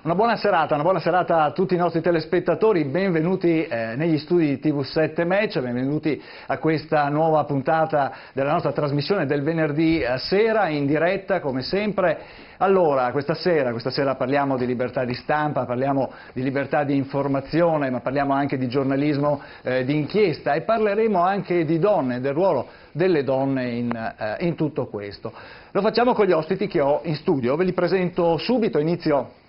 Una buona serata a tutti i nostri telespettatori, benvenuti negli studi di TV7 Match, benvenuti a questa nuova puntata della nostra trasmissione del venerdì sera in diretta come sempre. Allora, questa sera parliamo di libertà di stampa, parliamo di libertà di informazione, ma parliamo anche di giornalismo di inchiesta e parleremo anche di donne, del ruolo delle donne in tutto questo. Lo facciamo con gli ospiti che ho in studio, ve li presento subito, inizio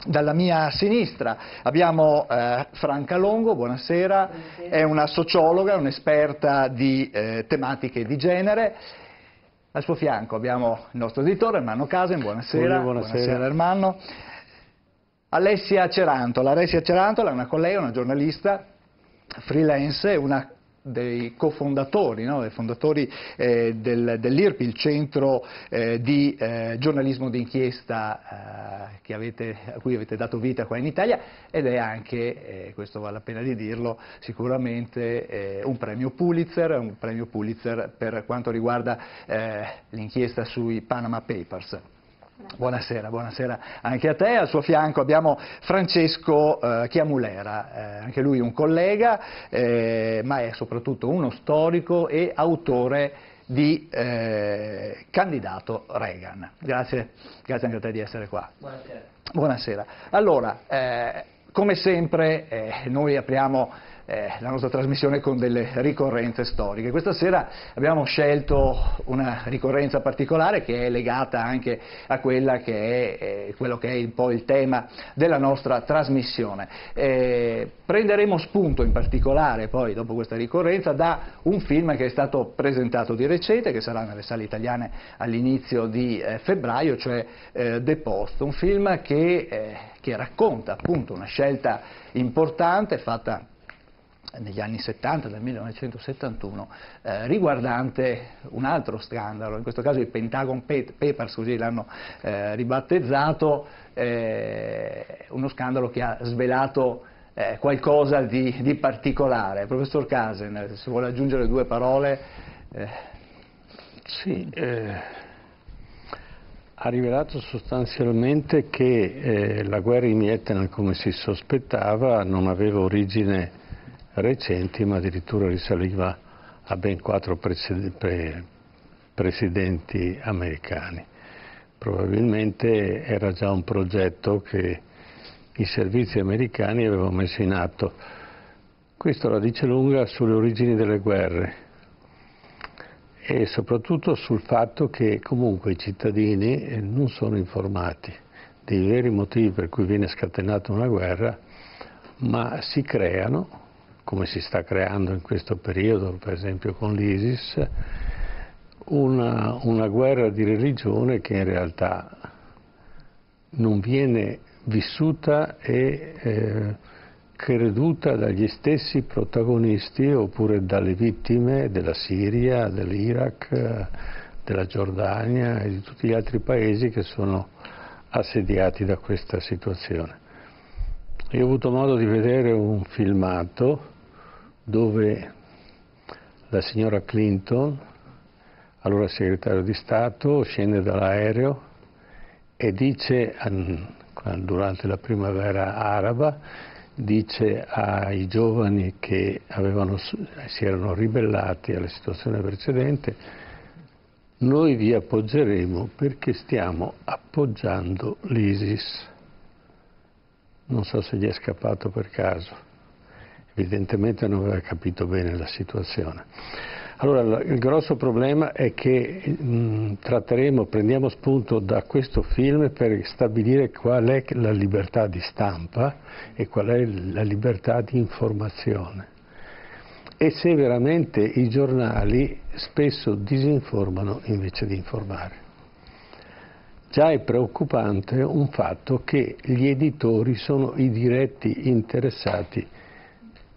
dalla mia sinistra. Abbiamo Franca Longo, buonasera, è una sociologa, un'esperta di tematiche di genere. Al suo fianco abbiamo il nostro editore Ermanno Casen, buonasera. Buonasera Ermanno. Alessia Cerantola è una collega, una giornalista freelance, una dei cofondatori, no? Dei fondatori dell'IRPI, il centro di giornalismo d'inchiesta a cui avete dato vita qua in Italia, ed è anche, questo vale la pena di dirlo, sicuramente un premio Pulitzer per quanto riguarda l'inchiesta sui Panama Papers. Buonasera anche a te. Al suo fianco abbiamo Francesco Chiamulera, anche lui un collega, ma è soprattutto uno storico e autore di Candidato Reagan. Grazie anche a te di essere qua. Buonasera. Allora, come sempre noi apriamo la nostra trasmissione con delle ricorrenze storiche. Questa sera abbiamo scelto una ricorrenza particolare che è legata anche a quella che è quello che è un po' il tema della nostra trasmissione. Prenderemo spunto in particolare poi dopo questa ricorrenza da un film che è stato presentato di recente, che sarà nelle sale italiane all'inizio di febbraio, cioè The Post, un film che racconta appunto una scelta importante fatta negli anni 70, nel 1971, riguardante un altro scandalo, in questo caso i Pentagon Papers, così l'hanno ribattezzato, uno scandalo che ha svelato qualcosa di particolare. Professor Casen, se vuole aggiungere due parole. Sì, ha rivelato sostanzialmente che la guerra in Vietnam, come si sospettava, non aveva origine recenti, ma addirittura risaliva a ben 4 presidenti americani. Probabilmente era già un progetto che i servizi americani avevano messo in atto. Questo la dice lunga sulle origini delle guerre e soprattutto sul fatto che comunque i cittadini non sono informati dei veri motivi per cui viene scatenata una guerra, ma si creano, come si sta creando in questo periodo, per esempio con l'ISIS, una guerra di religione che in realtà non viene vissuta e creduta dagli stessi protagonisti oppure dalle vittime della Siria, dell'Iraq, della Giordania e di tutti gli altri paesi che sono assediati da questa situazione. Io ho avuto modo di vedere un filmato dove la signora Clinton, allora segretario di Stato, scende dall'aereo e dice, durante la primavera araba, dice ai giovani che si erano ribellati alla situazione precedente: noi vi appoggeremo perché stiamo appoggiando l'ISIS. Non so se gli è scappato per caso. Evidentemente non aveva capito bene la situazione. Allora il grosso problema è che prendiamo spunto da questo film per stabilire qual è la libertà di stampa e qual è la libertà di informazione e se veramente i giornali spesso disinformano invece di informare. Già è preoccupante un fatto che gli editori sono i diretti interessati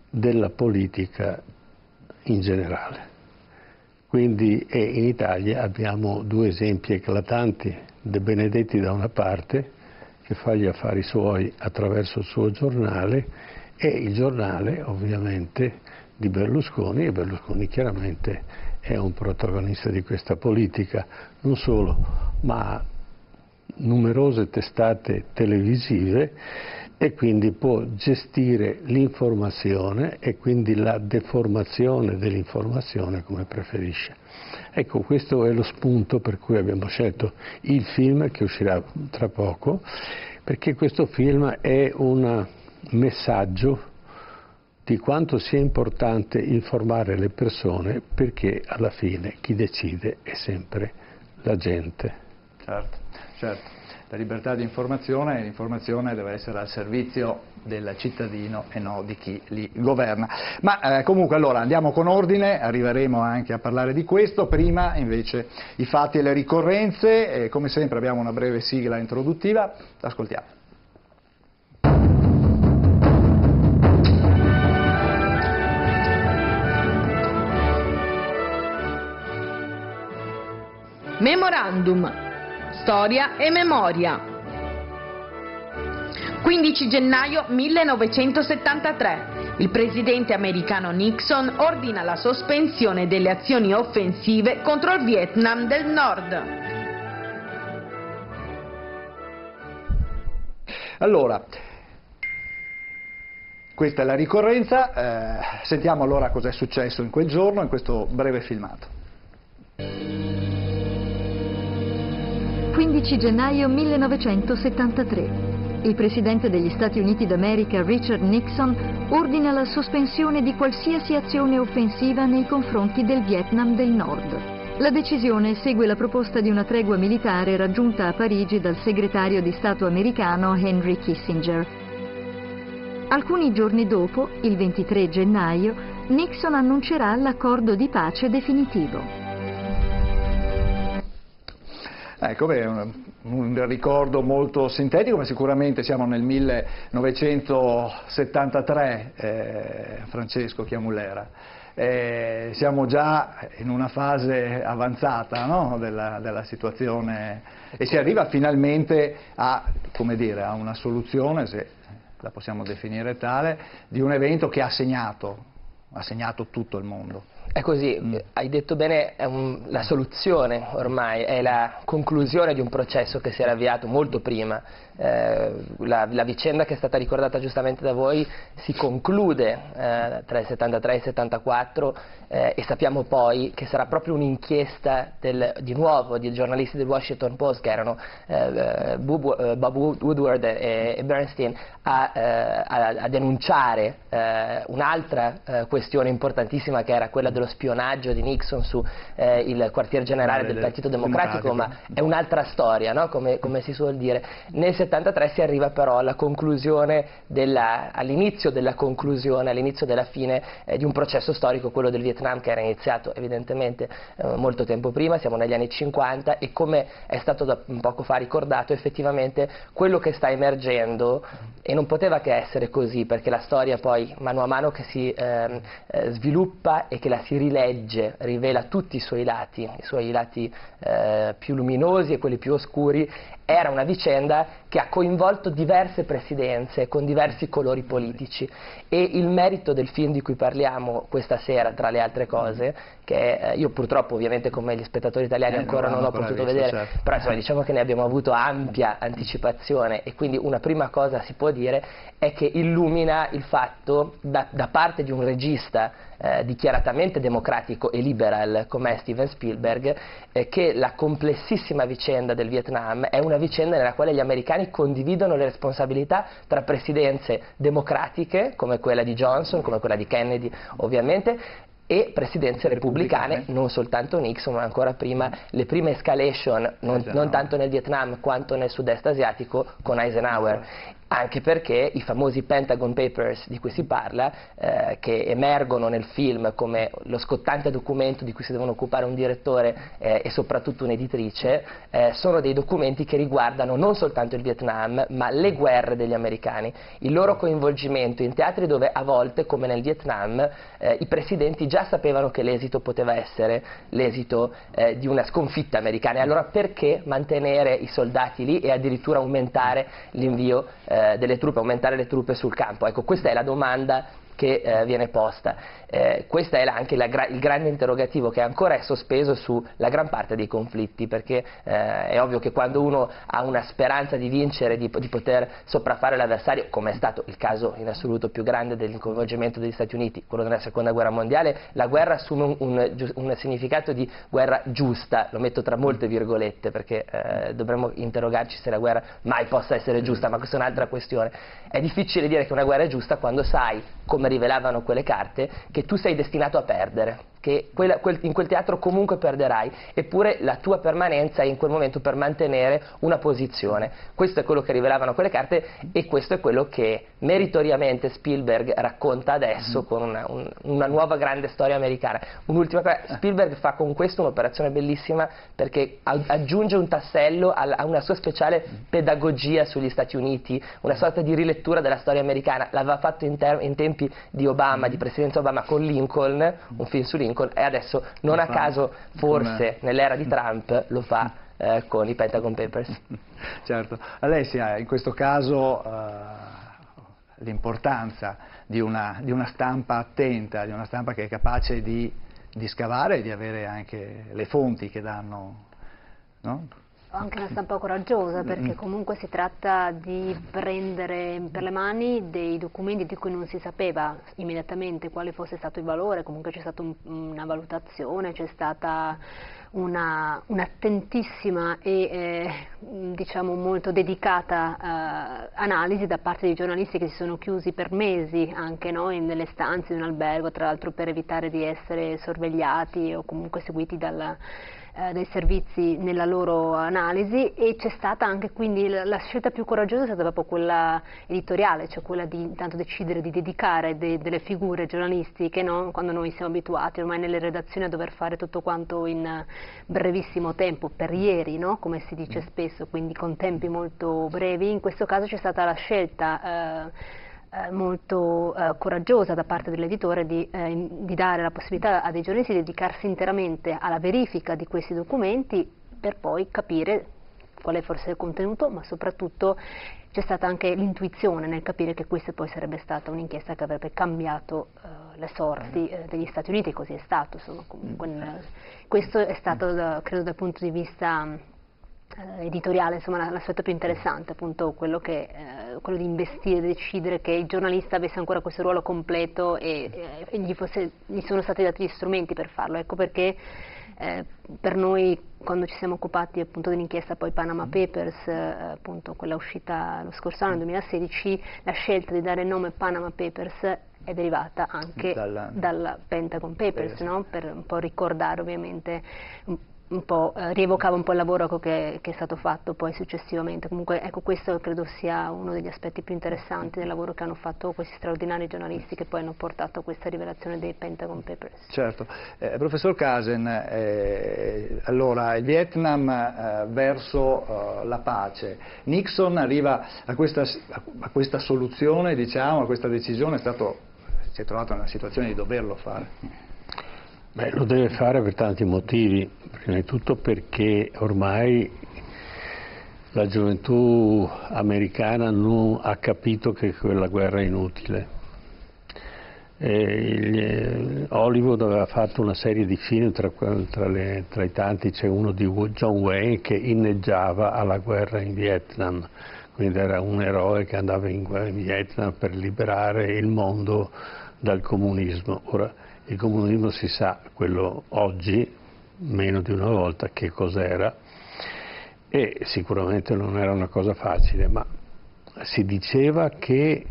della politica in generale. Quindi in Italia abbiamo due esempi eclatanti: De Benedetti da una parte, che fa gli affari suoi attraverso il suo giornale, e il giornale ovviamente di Berlusconi, e Berlusconi chiaramente è un protagonista di questa politica. Non solo, ma numerose testate televisive e quindi può gestire l'informazione e quindi la deformazione dell'informazione come preferisce. Ecco, questo è lo spunto per cui abbiamo scelto il film che uscirà tra poco, perché questo film è un messaggio di quanto sia importante informare le persone, perché alla fine chi decide è sempre la gente. Certo, certo. La libertà di informazione, l'informazione deve essere al servizio del cittadino e non di chi li governa. Ma comunque allora andiamo con ordine, arriveremo anche a parlare di questo, prima invece i fatti e le ricorrenze, come sempre abbiamo una breve sigla introduttiva, ascoltiamo. Memorandum, storia e memoria. 15 gennaio 1973. Il presidente americano Nixon ordina la sospensione delle azioni offensive contro il Vietnam del Nord. Allora, questa è la ricorrenza, sentiamo allora cosa è successo in quel giorno, in questo breve filmato. 15 gennaio 1973. Il presidente degli Stati Uniti d'America, Richard Nixon, ordina la sospensione di qualsiasi azione offensiva nei confronti del Vietnam del Nord. La decisione segue la proposta di una tregua militare raggiunta a Parigi dal segretario di Stato americano Henry Kissinger. Alcuni giorni dopo, il 23 gennaio, Nixon annuncerà l'accordo di pace definitivo. Ecco, beh, un ricordo molto sintetico, ma sicuramente siamo nel 1973, Francesco Chiamullera. Siamo già in una fase avanzata, no? della situazione e si arriva finalmente a, come dire, a una soluzione, se la possiamo definire tale, di un evento che ha segnato tutto il mondo. È così, hai detto bene, la soluzione ormai è la conclusione di un processo che si era avviato molto prima. La vicenda che è stata ricordata giustamente da voi si conclude tra il 73 e il 74 e sappiamo poi che sarà proprio un'inchiesta di nuovo di giornalisti del Washington Post, che erano Bob Woodward e Bernstein, a denunciare un'altra questione importantissima, che era quella dello spionaggio di Nixon su il quartier generale del Partito Democratico, ma è un'altra storia, no? come si suol dire. Nel 73 si arriva però alla conclusione, all'inizio della conclusione, all'inizio della fine di un processo storico, quello del Vietnam, che era iniziato evidentemente molto tempo prima, siamo negli anni 50, e come è stato da poco fa ricordato, effettivamente quello che sta emergendo, e non poteva che essere così, perché la storia poi mano a mano che si sviluppa e che la si rilegge, rivela tutti i suoi lati più luminosi e quelli più oscuri. Era una vicenda che ha coinvolto diverse presidenze con diversi colori politici, e il merito del film di cui parliamo questa sera, tra le altre cose, che io purtroppo ovviamente come gli spettatori italiani ancora non ho potuto vedere, certo. Però insomma, diciamo che ne abbiamo avuto ampia anticipazione, e quindi una prima cosa si può dire è che illumina il fatto da parte di un regista dichiaratamente democratico e liberal come Steven Spielberg, che la complessissima vicenda del Vietnam è una vicenda nella quale gli americani condividono le responsabilità tra presidenze democratiche come quella di Johnson, come quella di Kennedy ovviamente, e presidenze repubblicane, non soltanto Nixon, ma ancora prima, le prime escalation, non tanto nel Vietnam quanto nel sud-est asiatico, con Eisenhower. Anche perché i famosi Pentagon Papers di cui si parla, che emergono nel film come lo scottante documento di cui si devono occupare un direttore e soprattutto un'editrice, sono dei documenti che riguardano non soltanto il Vietnam, ma le guerre degli americani, il loro coinvolgimento in teatri dove a volte, come nel Vietnam, i presidenti già sapevano che l'esito poteva essere l'esito di una sconfitta americana, e allora perché mantenere i soldati lì e addirittura aumentare l'invio delle truppe, aumentare le truppe sul campo? Ecco, questa è la domanda che viene posta. Questo è anche il grande interrogativo che ancora è sospeso sulla gran parte dei conflitti, perché è ovvio che quando uno ha una speranza di vincere, di poter sopraffare l'avversario, come è stato il caso in assoluto più grande del coinvolgimento degli Stati Uniti, quello della Seconda Guerra Mondiale, la guerra assume un significato di guerra giusta, lo metto tra molte virgolette, perché dovremmo interrogarci se la guerra mai possa essere giusta, ma questa è un'altra questione. È difficile dire che una guerra è giusta quando sai, come rivelavano quelle carte, che tu sei destinato a perdere, che in quel teatro comunque perderai, eppure la tua permanenza è in quel momento per mantenere una posizione. Questo è quello che rivelavano quelle carte e questo è quello che meritoriamente Spielberg racconta adesso con una nuova grande storia americana. Un'ultima cosa, Spielberg fa con questo un'operazione bellissima perché aggiunge un tassello a una sua speciale pedagogia sugli Stati Uniti, una sorta di rilettura della storia americana. L'aveva fatto in tempi di Obama, di presidenza Obama, con Lincoln, un film su Lincoln, e adesso non a caso forse nell'era di Trump lo fa con i Pentagon Papers. Certo. Alessia, in questo caso l'importanza di una stampa attenta, di una stampa che è capace di scavare e di avere anche le fonti che danno, no? Anche una stampa coraggiosa, perché comunque si tratta di prendere per le mani dei documenti di cui non si sapeva immediatamente quale fosse stato il valore. Comunque c'è stata una valutazione, c'è stata un'attentissima e diciamo molto dedicata analisi da parte dei giornalisti che si sono chiusi per mesi anche nelle stanze di un albergo, tra l'altro per evitare di essere sorvegliati o comunque seguiti dai servizi nella loro analisi, e c'è stata anche quindi la scelta più coraggiosa è stata proprio quella editoriale, cioè quella di intanto decidere di dedicare delle figure giornalistiche, no? Quando noi siamo abituati ormai nelle redazioni a dover fare tutto quanto in brevissimo tempo, per ieri, no? Come si dice spesso, quindi con tempi molto brevi. In questo caso c'è stata la scelta molto coraggiosa da parte dell'editore di dare la possibilità a dei giornalisti di dedicarsi interamente alla verifica di questi documenti per poi capire quale fosse il contenuto, ma soprattutto c'è stata anche l'intuizione nel capire che questa poi sarebbe stata un'inchiesta che avrebbe cambiato le sorti degli Stati Uniti, e così è stato. Insomma, comunque, questo è stato, credo, dal punto di vista editoriale, insomma, l'aspetto più interessante, appunto quello di investire, decidere che il giornalista avesse ancora questo ruolo completo e gli sono stati dati gli strumenti per farlo. Ecco perché per noi, quando ci siamo occupati appunto dell'inchiesta poi Panama Papers, appunto quella uscita lo scorso anno, nel 2016, la scelta di dare il nome Panama Papers è derivata anche dal Pentagon Papers, no? Per un po' ricordare ovviamente rievocava un po' il lavoro che è stato fatto poi successivamente. Comunque ecco, questo credo sia uno degli aspetti più interessanti del lavoro che hanno fatto questi straordinari giornalisti che poi hanno portato a questa rivelazione dei Pentagon Papers. Certo. Professor Kasen, allora il Vietnam verso la pace, Nixon arriva a questa soluzione, diciamo, a questa decisione, si è trovato nella situazione di doverlo fare. Beh, lo deve fare per tanti motivi, prima di tutto perché ormai la gioventù americana non ha capito che quella guerra è inutile. Hollywood aveva fatto una serie di film, tra i tanti c'è uno di John Wayne che inneggiava alla guerra in Vietnam, quindi era un eroe che andava in guerra in Vietnam per liberare il mondo dal comunismo. Ora, il comunismo si sa, quello oggi, meno di una volta, che cos'era, e sicuramente non era una cosa facile, ma si diceva che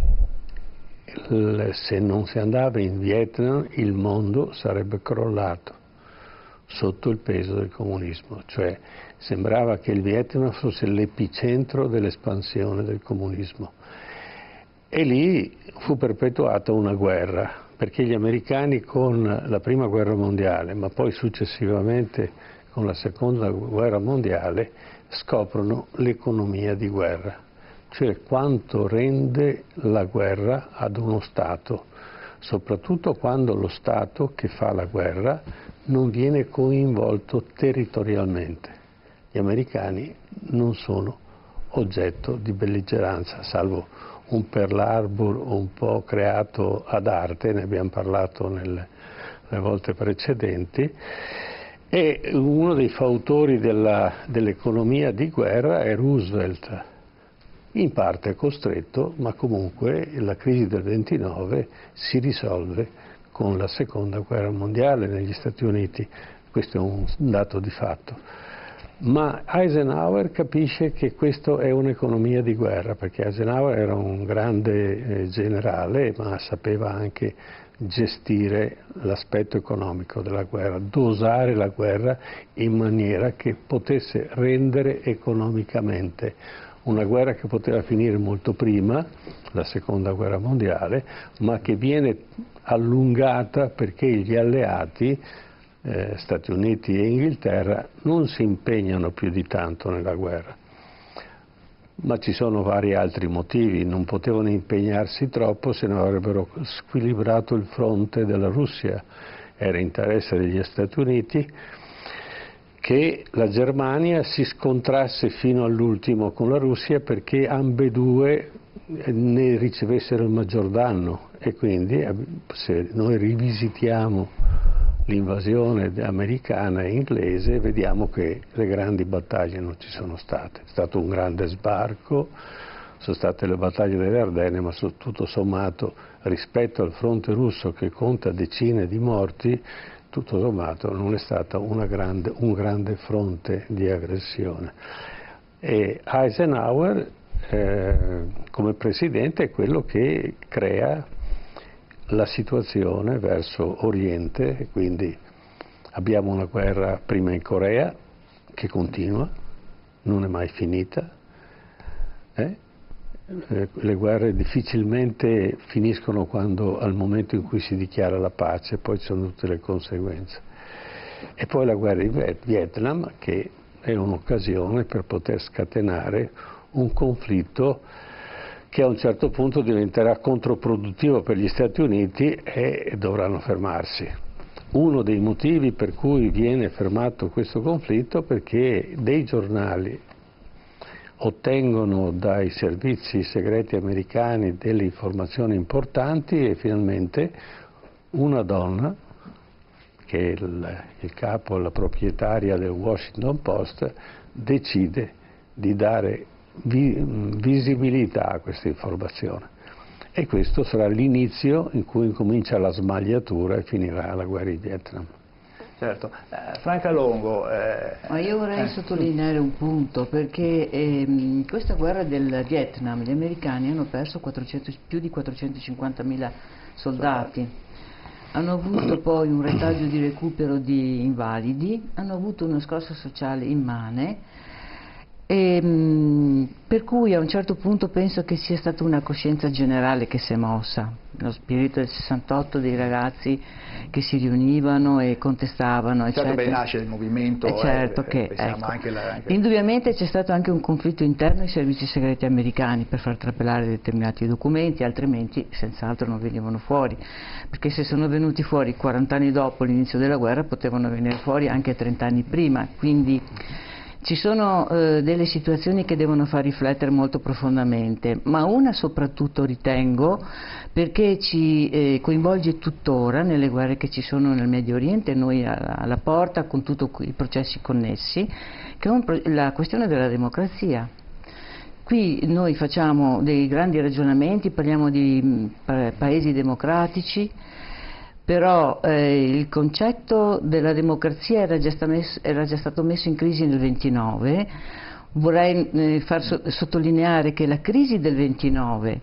se non si andava in Vietnam il mondo sarebbe crollato sotto il peso del comunismo, cioè sembrava che il Vietnam fosse l'epicentro dell'espansione del comunismo, e lì fu perpetuata una guerra, perché gli americani con la prima guerra mondiale, ma poi successivamente con la seconda guerra mondiale, scoprono l'economia di guerra, cioè quanto rende la guerra ad uno Stato, soprattutto quando lo Stato che fa la guerra non viene coinvolto territorialmente. Gli americani non sono oggetto di belligeranza, salvo un Pearl Harbor un po' creato ad arte, ne abbiamo parlato nelle volte precedenti, e uno dei fautori dell'economia di guerra è Roosevelt, in parte costretto, ma comunque la crisi del 29 si risolve con la seconda guerra mondiale negli Stati Uniti, questo è un dato di fatto. Ma Eisenhower capisce che questo è un'economia di guerra, perché Eisenhower era un grande generale, ma sapeva anche gestire l'aspetto economico della guerra, dosare la guerra in maniera che potesse rendere economicamente una guerra che poteva finire molto prima, la seconda guerra mondiale, ma che viene allungata perché gli alleati, Stati Uniti e Inghilterra, non si impegnano più di tanto nella guerra. Ma ci sono vari altri motivi, non potevano impegnarsi troppo, se no avrebbero squilibrato il fronte della Russia. Era interesse degli Stati Uniti che la Germania si scontrasse fino all'ultimo con la Russia, perché ambedue ne ricevessero il maggior danno, e quindi se noi rivisitiamo l'invasione americana e inglese vediamo che le grandi battaglie non ci sono state. È stato un grande sbarco, sono state le battaglie delle Ardenne, ma tutto sommato rispetto al fronte russo che conta decine di morti, tutto sommato non è stato un grande fronte di aggressione. E Eisenhower come presidente è quello che crea la situazione verso Oriente, quindi abbiamo una guerra prima in Corea che continua, non è mai finita, le guerre difficilmente finiscono al momento in cui si dichiara la pace, poi ci sono tutte le conseguenze. E poi la guerra in Vietnam, che è un'occasione per poter scatenare un conflitto che a un certo punto diventerà controprodduttivo per gli Stati Uniti e dovranno fermarsi. Uno dei motivi per cui viene fermato questo conflitto è perché dei giornali ottengono dai servizi segreti americani delle informazioni importanti e finalmente una donna, che è il capo, la proprietaria del Washington Post, decide di dare visibilità a questa informazione, e questo sarà l'inizio in cui comincia la smagliatura e finirà la guerra in Vietnam. Certo. Franca Longo. Ma io vorrei sottolineare un punto, perché in questa guerra del Vietnam gli americani hanno perso più di 450.000 soldati, hanno avuto poi un retaggio di recupero di invalidi, hanno avuto una scossa sociale immane, per cui a un certo punto penso che sia stata una coscienza generale che si è mossa, lo spirito del 68 dei ragazzi che si riunivano e contestavano, certo, eccetera. Nasce il movimento, certo che, ecco. anche Indubbiamente c'è stato anche un conflitto interno ai servizi segreti americani per far trapelare determinati documenti, altrimenti senz'altro non venivano fuori, perché se sono venuti fuori 40 anni dopo l'inizio della guerra potevano venire fuori anche 30 anni prima, quindi ci sono delle situazioni che devono far riflettere molto profondamente, ma una soprattutto ritengo perché ci coinvolge tuttora nelle guerre che ci sono nel Medio Oriente, noi alla porta con tutti i processi connessi, che è la questione della democrazia. Qui noi facciamo dei grandi ragionamenti, parliamo di paesi democratici, però il concetto della democrazia era già stato messo in crisi nel 29. Vorrei far sottolineare che la crisi del 29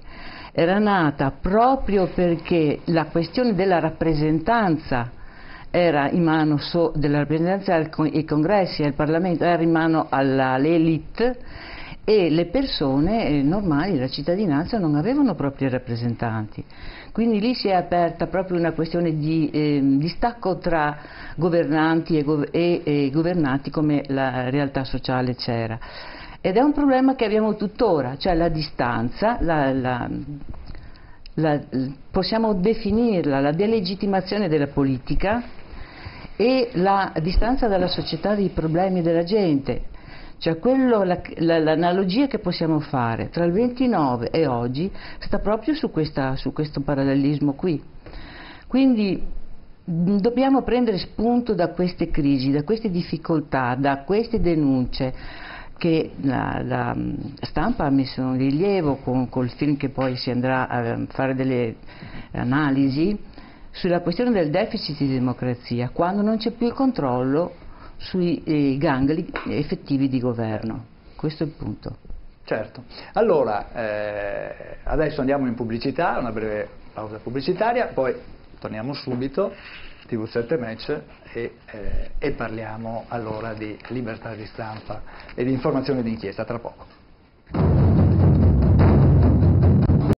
era nata proprio perché la questione della rappresentanza era in mano della rappresentanza ai congressi, al Parlamento, era in mano all'elite, e le persone normali, la cittadinanza, non avevano propri rappresentanti. Quindi lì si è aperta proprio una questione di distacco tra governanti e governati, come la realtà sociale c'era. Ed è un problema che abbiamo tuttora, cioè la distanza, possiamo definirla la delegittimazione della politica e la distanza dalla società dei problemi della gente. Cioè l'analogia che possiamo fare tra il 29 e oggi sta proprio su questo parallelismo qui. Quindi dobbiamo prendere spunto da queste crisi, da queste difficoltà, da queste denunce che la stampa ha messo in rilievo col film che poi si andrà a fare delle analisi sulla questione del deficit di democrazia, quando non c'è più il controllo sui gangli effettivi di governo. Questo è il punto. Certo. Allora, adesso andiamo in pubblicità, una breve pausa pubblicitaria, poi torniamo subito, TV7 Match, e parliamo allora di libertà di stampa e di informazione d'inchiesta tra poco.